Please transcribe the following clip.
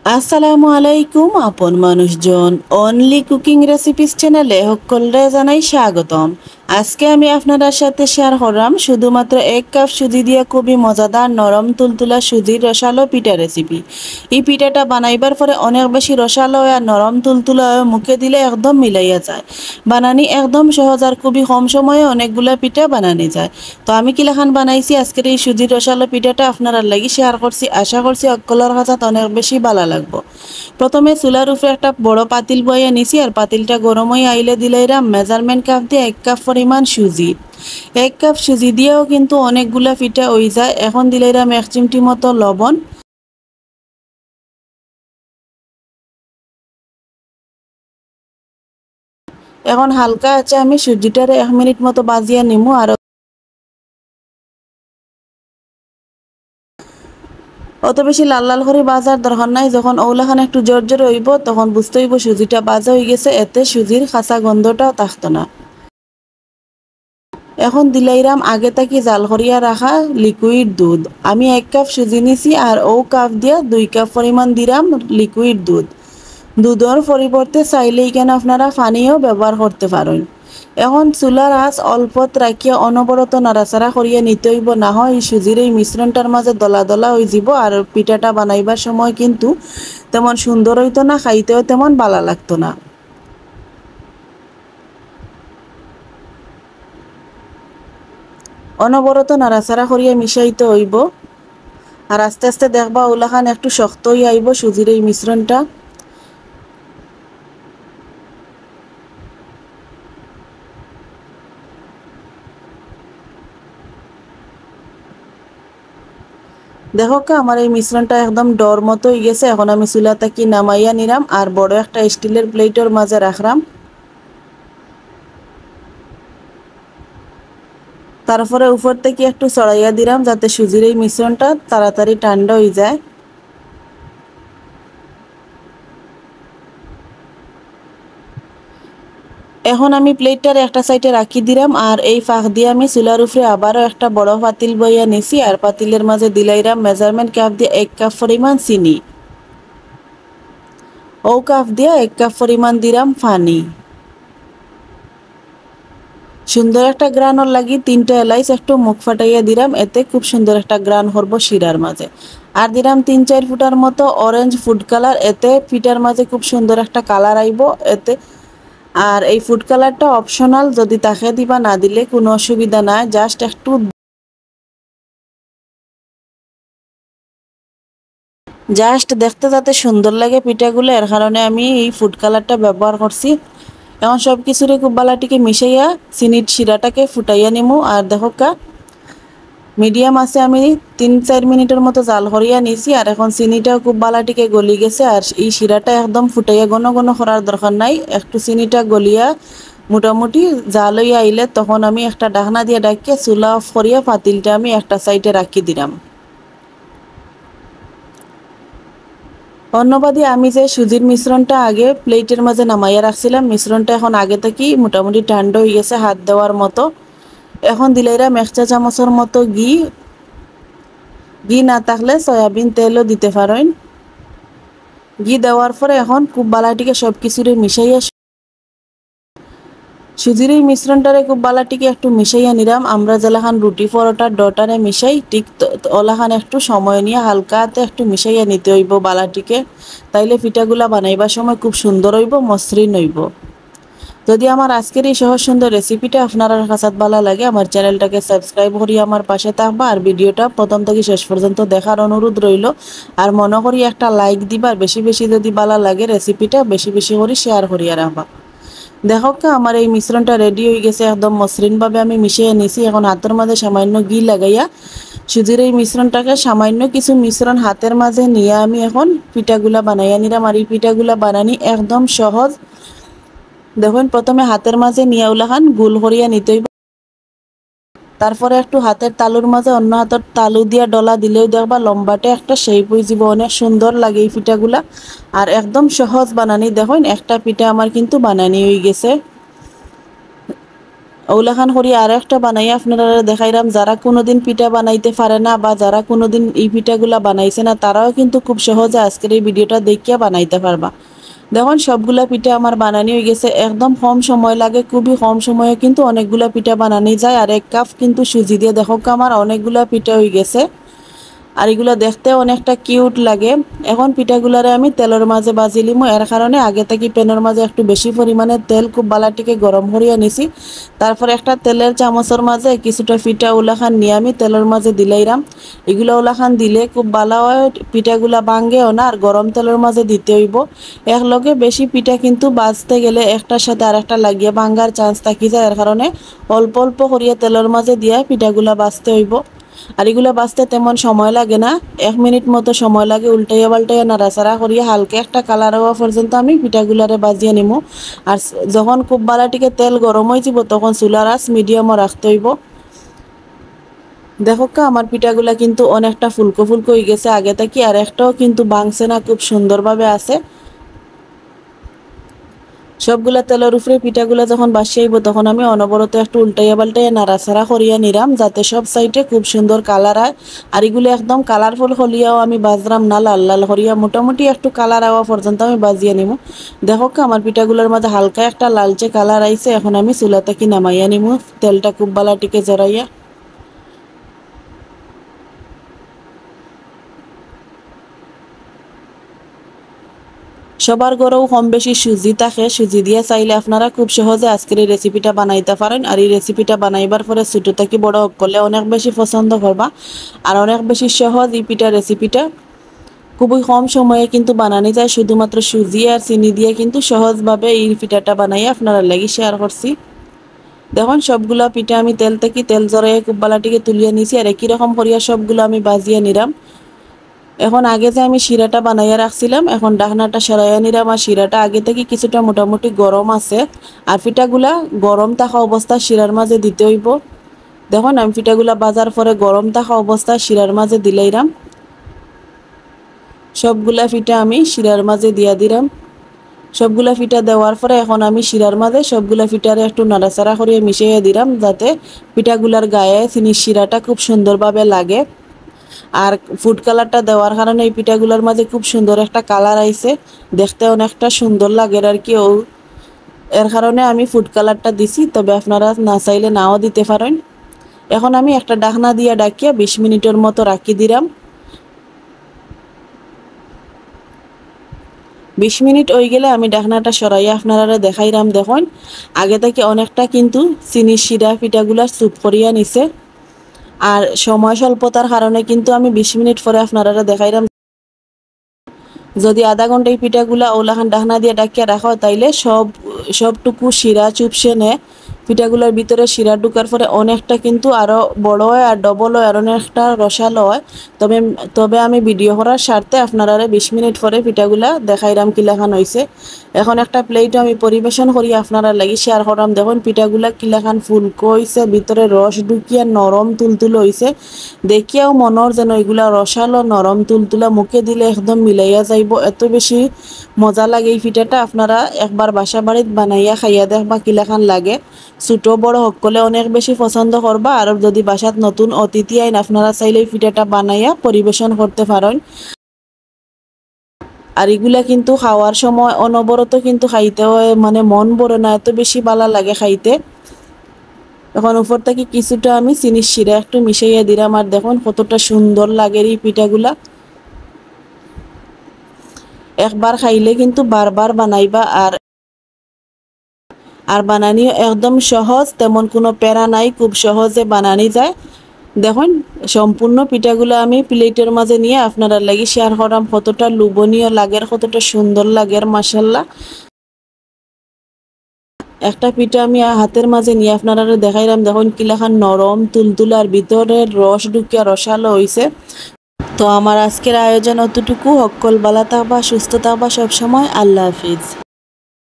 আসসালামু আলাইকুম আপন মানুষজন অনলি কুকিং রেসিপিস চ্যানেলে সকলরে জানাই স্বাগতম। আজকে আমি আপনাদের সাথে শেয়ার করলাম শুধুমাত্র 1 কাপ সুজি দিয়ে খুবই মজাদার নরম তুলতুলা সুজির রসালো পিঠা রেসিপি। এই পিঠাটা বানাইবার পরে অনেক বেশি রসালো আর নরম তুলতুলা মুখে দিলে একদম মিলাইয়া যায়। বানানি একদম সহজ আর খুবই কম সময়ে অনেকগুলা পিঠা বানানি যায়। তো আমি কিলাখান বানাইছি আজকের এই সুজির রসালো পিঠাটা আপনারা লাগি শেয়ার করছি। আশা করছি সকলের কাছে অনেক বেশি ভালো লাগবো। প্রথমে চুলার উপরে একটা বড় পাতিল বইয়ে নিছি আর পাতিলটা গরম হয়ে আইলে দিলাইরাম মেজারমেন্ট কাপ দিয়ে 1 কাপ পরিমাণ সুজি। 1 কাপ সুজি দিয়েও কিন্তু অনেকগুলা পিঠা হয়ে যায়। এখন দিলাইরাম 1 চিমটি মতো লবণ। এখন হালকা আছে আমি সুজিটারে 1 মিনিট মতো বাজিয়ে নিমু। আর অত বেশি লাল লাল করে বাজার দরকার নাই। যখন ওলাখান একটু জোর জোর হইব তখন বুঝতে হইব সুজিটা বাজা হয়ে গেছে, এতে সুজির কাঁচা গন্ধটাও থাকতো না। এখন দিলাইরাম আগে থাকি জাল করিয়া রাখা লিকুইড দুধ। আমি 1 কাপ সুজি নিছি আর ও কাপ দিয়া 2 কাপ পরিমাণ দিলাম লিকুইড দুধ। দুধের পরিবর্তে চাইলে এখানে আপনারা পানিও ব্যবহার করতে পারেন। এখন চুলার আঁচ অল্পত রাখিয়া অনবরত নাড়াচাড়া করিয়া নিতে হইব, না হয় সুজির এই মিশ্রণটার মাঝে দলা দলা হয়ে যাব আর পিঠাটা বানাইবার সময় কিন্তু তেমন সুন্দর হইতো না, খাইতেও তেমন ভালো লাগতো না। অনবরত নাড়াচাড়া করিয়া মিশাইতে হইব। আর আস্তে আস্তে দেখবা ওলাখান একটু শক্ত হয়ে আইব সুজির এই মিশ্রণটা। দেখো আমার এই মিশ্রণটা একদম ডর মতো হয়ে গেছে। এখন আমি চুলা থেকে নামাইয়া নিলাম আর বড় একটা স্টিলের প্লেটের মাঝে রাখলাম। তারপরে উপর থেকে একটু ছড়াইয়া দিলাম যাতে সুজির এই মিশ্রণটা তাড়াতাড়ি ঠান্ডা হয়ে যায়। এখন আমি প্লেটটার একটা সাইডে রাখি দিলাম আর এই ফাঁক দিয়ে আমি চুলার উপরে আবারও একটা বড় পাতিল বইয়া নিছি আর পাতিলের মাঝে দিলাইরাম মেজারমেন্ট কাপ দিয়ে 1 কাপ পরিমাণ চিনি। ও কাপ দিয়ে 1 কাপ পরিমাণ দিলাম পানি। সুন্দর একটা গ্রানর লাগি 3টা এলাইচ একটু মুখ ফাটাইয়া দিলাম, এতে খুব সুন্দর একটা গ্রান করবো শিরার মাঝে। আর দিলাম 3-4 ফুটার মতো অরেঞ্জ ফুড কালার, এতে পিঠার মাঝে খুব সুন্দর একটা কালার আইব এতে। আর এই ফুড কালারটা অপশনাল, যদি তাকে দিবা, না দিলে কোনো অসুবিধা নাই। জাস্ট দেখতে যাতে সুন্দর লাগে পিঠাগুলো, এর কারণে আমি এই ফুড কালারটা ব্যবহার করছি। এখন সব কিছুরে খুব বালাটিকে মিশাইয়া চিনির শিরাটাকে ফুটাইয়া নিমু। আর দেখো মিডিয়াম আছে আমি 3-4 মিনিটের মতো জাল করিয়া নিছি। আর এখন চিনিটাও খুব বালাটিকে গলি গেছে আর এই শিরাটা একদম ফুটাইয়া ঘন ঘন করার দরকার নাই। একটু চিনিটা গলিয়া মোটামুটি জাল হইয়া আইলে তখন আমি একটা ঢাকনা দিয়ে ডাকিয়ে চুলা অফ করিয়া পাতিলটা আমি একটা সাইডে রাখি দিলাম। অন্যবাদী আমি যে সুজির মিশ্রণটা আগে প্লেটের মাঝে নামাইয়া রাখছিলাম, মিশ্রণটা এখন আগে থেকেই মোটামুটি ঠান্ডা হয়ে গেছে হাত দেওয়ার মতো। এখন দিলাইরাম 1 চা চামচের মতো ঘি। ঘি না থাকলে সয়াবিন তেলও দিতে পারেন। ঘি দেওয়ার পরে এখন খুব বালাটিকে সব কিছুরে মিশাইয়া সুজির এই মিশ্রণটারে খুব বালাটিকে একটু মিশাইয়া নিলাম। আমরা যেলাখান রুটি পরোটার ডটারে মিশাই ঠিক ওলাখান একটু সময় নিয়ে হালকা হাতে একটু মিশাইয়া নিতে হইব বালাটিকে, তাইলে পিঠাগুলা বানাইবার সময় খুব সুন্দর হইব, মসৃণ হইব। যদি আমার আজকের এই সহজ সুন্দর রেসিপিটা আপনার কাছে ভালো লাগে, আমার চ্যানেলটাকে সাবস্ক্রাইব করি আমার পাশে থাকবা আর ভিডিওটা প্রথম থেকে শেষ পর্যন্ত দেখার অনুরোধ রইল। আর মনে করি একটা লাইক দিবা, বেশি বেশি যদি ভালো লাগে রেসিপিটা বেশি বেশি করে শেয়ার করিয়া রাখবা। দেখো আমার এই মিশ্রণটা রেডি হয়ে গেছে, একদম মসৃণভাবে আমি মিশিয়ে নিছি। এখন হাতের মাঝে সামান্য ঘি লাগাইয়া সুজির এই মিশ্রণটাকে সামান্য কিছু মিশ্রণ হাতের মাঝে নিয়ে আমি এখন পিঠাগুলা বানাইয়া নিলাম। আর এই পিঠাগুলা বানানি একদম সহজ। দেখুন প্রথমে হাতের মাঝে নিয়ে ওলাখান গোল করিয়া নিতে হইব। তারপরে একটু হাতের তালুর মাঝে অন্য হাতের তালু দিয়া ডলা দিলেও দেখবা লম্বাটে একটা শেপ হয়ে যাব, অনেক সুন্দর লাগে এই পিঠাগুলা। আর একদম সহজ বানানি। দেখুন একটা পিঠা আমার কিন্তু বানানি হয়ে গেছে। ওগুলাখান করি আর একটা বানাই আপনারা দেখাইলাম, যারা কোনোদিন পিঠা বানাইতে পারে না বা যারা কোনোদিন এই পিঠাগুলা বানাইছে না তারাও কিন্তু খুব সহজে আজকের এই ভিডিওটা দেখিয়া বানাইতে পারবা। দেখুন সবগুলা পিঠা আমার বানানি হয়ে গেছে, একদম কম সময় লাগে, খুবই কম সময়ে কিন্তু অনেকগুলা পিঠা বানানি যায়। আর 1 কাপ কিন্তু সুজি দিয়ে দেখো আমার অনেকগুলা পিঠা হয়ে গেছে, আর এগুলো দেখতে অনেকটা কিউট লাগে। এখন পিঠাগুলারে আমি তেলের মাঝে বাজি লিমু, এর কারণে আগে থেকে প্যানের মাঝে একটু বেশি পরিমাণে তেল খুব বালাটিকে গরম করিয়া নিছি। তারপর একটা তেলের চামচের মাঝে কিছুটা পিঠা উলাখান নিয়ে আমি তেলের মাঝে দিলাইরাম। এগুলো উলাখান দিলে খুব ভালো হয়, পিঠাগুলা ভাঙ্গেও না, আর গরম তেলের মাঝে দিতে হইব। একলগে বেশি পিঠা কিন্তু বাজতে গেলে একটার সাথে আর একটা লাগিয়ে ভাঙ্গার চান্স থাকি যায়, এর কারণে অল্প অল্প করিয়া তেলের মাঝে দিয়ে পিঠাগুলা বাজতে হইব। আর এগুলো বাজতে তেমন সময় লাগে না, 1 মিনিট মতো সময় লাগে। উল্টাইয়া পাল্টাইয়া নাড়াচাড়া করিয়া হালকা একটা কালার হওয়া পর্যন্ত আমি পিঠাগুলারে বাজিয়ে নিমু। আর যখন খুব বালাটিকে তেল গরম হয়ে যাব তখন চুলার আঁচ মিডিয়ামও রাখতে হইব। দেখো আমার পিঠাগুলা কিন্তু অনেকটা ফুলকো ফুলকো হয়ে গেছে আগে থেকে, আর একটাও কিন্তু ভাঙছে না, খুব সুন্দরভাবে আছে। সবগুলা তেলের উপরে পিঠাগুলা যখন বাসিয়াইব তখন আমি অনবরত একটু উল্টাইয়া পাল্টাইয়া নাড়াচাড়া করিয়া নিলাম, যাতে সব সাইডে খুব সুন্দর কালার হয়। আর এগুলো একদম কালারফুল হলিয়াও আমি বাজরাম না, লাল লাল হরিয়া মোটামুটি একটু কালার আওয়া পর্যন্ত আমি বাজিয়ে নিব। দেখো আমার পিঠাগুলোর মাঝে হালকা একটা লালচে কালার আইছে, এখন আমি চুলা থেকে নামাইয়া নিব তেলটা খুব বালাটিকে জড়াইয়া। সবার ঘরেও কম বেশি সুজি থাকে, সুজি দিয়ে চাইলে আপনারা খুব সহজে আজকের এই রেসিপিটা বানাইতে পারেন। আর এই রেসিপিটা বানাইবার পরে ছোটো থেকে বড় করলে অনেক বেশি পছন্দ করবা। আর অনেক বেশি সহজ এই পিঠা রেসিপিটা, খুবই কম সময়ে কিন্তু বানানো যায়, শুধুমাত্র সুজি আর চিনি দিয়ে কিন্তু সহজভাবে এই পিঠাটা বানাই আপনারা লাগি শেয়ার করছি। দেখুন সবগুলা পিঠা আমি তেল থেকে তেল জড়াইয়ে খুব বালাটিকে তুলিয়ে নিছি, আর একই রকম করিয়া সবগুলো আমি বাজিয়ে নিলাম। এখন আগে যে আমি শিরাটা বানাইয়া রাখছিলাম, এখন ডাকনাটা সরাইয়া নিলাম। আর শিরাটা আগে থেকে কিছুটা মোটামুটি গরম আছে, আর পিঠাগুলা গরম থাকা অবস্থা শিরার মাঝে দিতে হইব। দেখুন আমি পিঠাগুলা বাজার পরে গরম থাকা অবস্থায় শিরার মাঝে দিলাইরাম। সবগুলা পিঠা আমি শিরার মাঝে দিয়া দিলাম। সবগুলা পিঠা দেওয়ার পরে এখন আমি শিরার মাঝে সবগুলা পিঠারে একটু নাড়াচাড়া করিয়ে মিশিয়ে দিলাম, যাতে পিঠাগুলার গায়ে চিনির শিরাটা খুব সুন্দরভাবে লাগে। আর ফুড কালারটা দেওয়ার কারণে এই পিঠাগুলোর মাঝে খুব সুন্দর একটা কালার আইছে, দেখতে অনেকটা সুন্দর লাগে আর কি। এর কারণে আমি ফুড কালারটা দিছি, তবে আপনারা না চাইলে নাও দিতে পারেন। এখন আমি একটা ঢাকনা দিয়ে ডাকিয়া 20 মিনিটের মতো রাখি দিলাম। 20 মিনিট হয়ে গেলে আমি ঢাকনাটা সরাইয়া আপনারা দেখাইলাম। দেখুন আগে থেকে অনেকটা কিন্তু চিনির শিরা পিঠাগুলা চুপ করিয়া নিছে। আর সময় স্বল্পতার কারণে কিন্তু আমি 20 মিনিট পরে আপনারা দেখাইলাম। যদি আধা ঘন্টা এই পিঠাগুলা ওলাখান ডাকনা দিয়ে ডাকিয়া রাখো, তাইলে সবটুকু শিরা চুপসে নে। পিঠাগুলোর ভিতরে শিরা ঢুকার পরে অনেকটা কিন্তু আরও বড় হয় আর ডবল হয় আর অনেকটা রসালো হয়। তবে আমি ভিডিও করার স্বার্থে আপনারা 20 মিনিট পরে পিঠাগুলা দেখাইলাম কিলাখান হয়েছে। এখন একটা প্লেট আমি পরিবেশন করি আপনারা লাগি শেয়ার করাম। দেখুন পিঠাগুলা কিলাখান ফুলকো হয়েছে, ভিতরে রস ঢুকিয়া নরম তুলতুলো হয়েছে, দেখিয়াও মনের যেন এগুলা রসালো নরম তুলতুলা, মুখে দিলে একদম মিলাইয়া যাইব, এত বেশি মজা লাগে এই পিঠাটা। আপনারা একবার বাসা বাড়িত বানাইয়া খাইয়া দেখবা কিলাখান লাগে। ছোট বড় সকলে অনেক বেশি পছন্দ করবা। আর যদি বাসাত নতুন অতিথি আইন আপনারা চাইলে এই পিঠাটা বানাইয়া পরিবেশন করতে পারেন। আর এগুলা কিন্তু খাওয়ার সময় অনবরত কিন্তু খাইতে হয়, মানে মন ভরে না, এত বেশি ভালো লাগে খাইতে। এখন উপর থেকে কিছুটা আমি চিনির শিরা একটু মিশাইয়া দিলাম। আর দেখুন কতটা সুন্দর লাগে এই পিঠাগুলা, একবার খাইলে কিন্তু বারবার বানাইবা। আর বানানিও একদম সহজ, তেমন কোনো প্যারা নাই, খুব সহজে বানানি যায়। দেখুন সম্পূর্ণ পিঠাগুলো আমি প্লেটের মাঝে নিয়ে আপনারা লাগি শেয়ার করাম, কতটা লোভনীয় লাগে, কতটা সুন্দর লাগে মাশাআল্লাহ। একটা পিঠা আমি হাতের মাঝে নিয়ে আপনারা দেখাইলাম। দেখুন কিলাখান নরম তুলতুলা আর ভিতরের রস ঢুকিয়া রসালো হইছে। তো আমার আজকের আয়োজন অতটুকু। সকল ভালো থাকবা, সুস্থ থাকবা সবসময়। আল্লাহ হাফিজ।